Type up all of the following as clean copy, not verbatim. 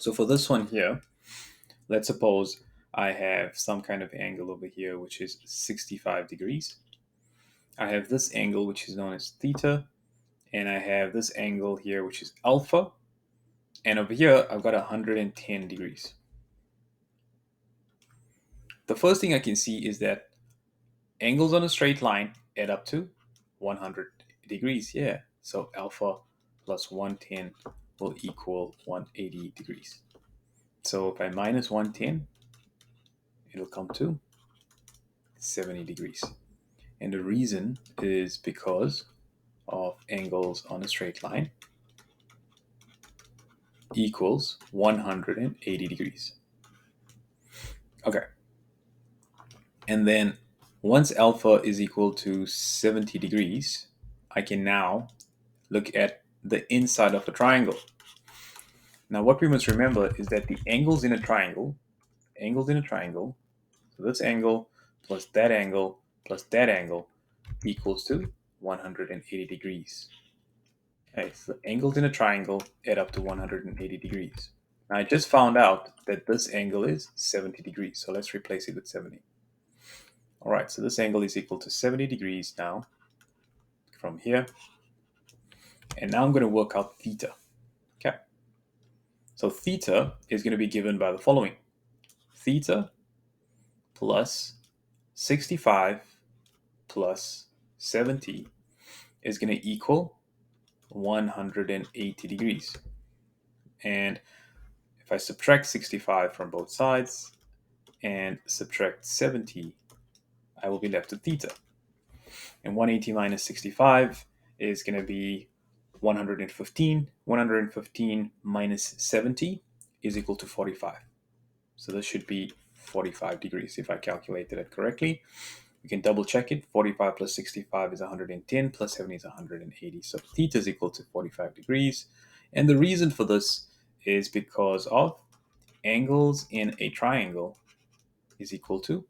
So for this one here, let's suppose I have some kind of angle over here, which is 65 degrees. I have this angle, which is known as theta, and I have this angle here, which is alpha. And over here, I've got 110 degrees. The first thing I can see is that angles on a straight line add up to 100 degrees. Yeah. So alpha plus 110 will equal 180 degrees. So if I minus 110, it'll come to 70 degrees. And the reason is because of angles on a straight line equals 180 degrees. Okay. And then once alpha is equal to 70 degrees, I can now look at the inside of a triangle. Now what we must remember is that the angles in a triangle, so this angle plus that angle equals to 180 degrees. Okay, so angles in a triangle add up to 180 degrees. Now I just found out that this angle is 70 degrees, so let's replace it with 70. All right, so this angle is equal to 70 degrees now from here. And now I'm going to work out theta. Okay. So theta is going to be given by the following. Theta plus 65 plus 70 is going to equal 180 degrees. And if I subtract 65 from both sides and subtract 70, I will be left with theta. And 180 minus 65 is going to be 115. 115 minus 70 is equal to 45. So this should be 45 degrees if I calculated it correctly. You can double check it. 45 plus 65 is 110 plus 70 is 180. So theta is equal to 45 degrees. And the reason for this is because of angles in a triangle is equal to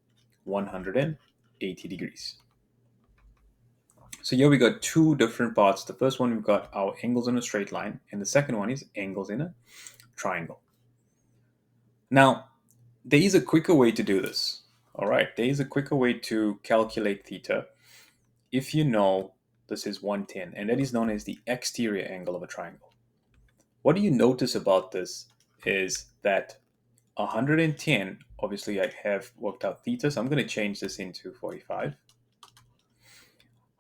180 degrees. So here we got two different parts. The first one, we've got our angles in a straight line, and the second one is angles in a triangle. Now, there is a quicker way to do this. All right, there is a quicker way to calculate theta if you know this is 110, and that is known as the exterior angle of a triangle. What do you notice about this is that 110, obviously I have worked out theta, so I'm going to change this into 45.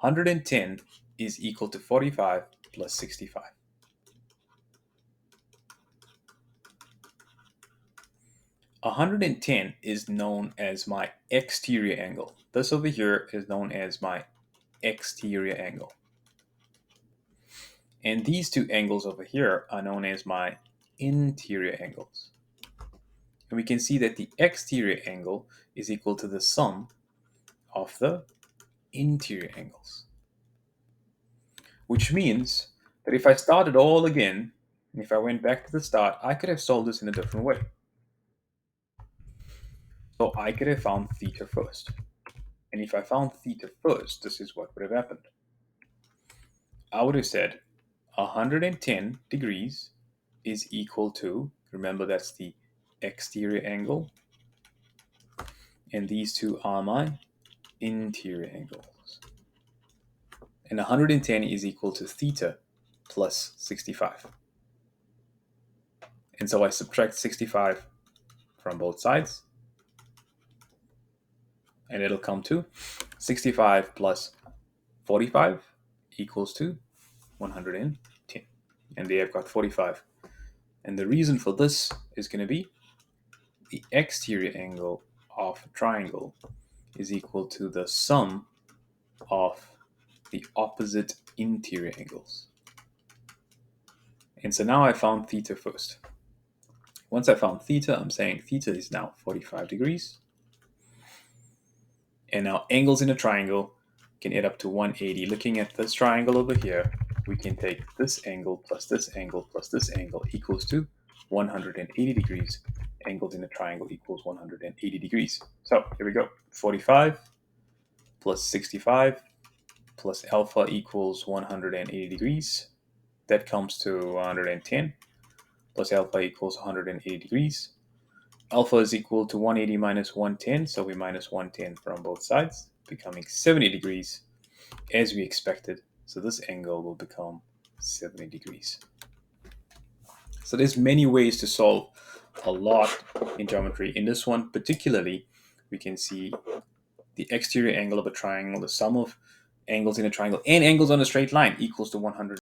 110 is equal to 45 plus 65. 110 is known as my exterior angle. This over here is known as my exterior angle. And these two angles over here are known as my interior angles. And we can see that the exterior angle is equal to the sum of the interior angles. Which means that if I started all again, and if I went back to the start, I could have solved this in a different way. So I could have found theta first. And if I found theta first, this is what would have happened. I would have said 110 degrees is equal to, remember that's the exterior angle, and these two are my interior angles. And 110 is equal to theta plus 65. And so I subtract 65 from both sides, and it'll come to 65 plus 45 equals to 110. And there I've got 45. And the reason for this is going to be the exterior angle of a triangle is equal to the sum of the opposite interior angles. And so now I found theta first. Once I found theta, I'm saying theta is now 45 degrees. And now angles in a triangle can add up to 180. Looking at this triangle over here, we can take this angle plus this angle plus this angle equals to 180 degrees. Angles in a triangle equals 180 degrees. So here we go. 45 plus 65 plus alpha equals 180 degrees. That comes to 110. plus alpha equals 180 degrees. Alpha is equal to 180 minus 110, so we minus 110 from both sides, becoming 70 degrees as we expected. So this angle will become 70 degrees. So there's many ways to solve a lot in geometry. In this one particularly, we can see the exterior angle of a triangle, the sum of angles in a triangle and angles on a straight line equals to 100.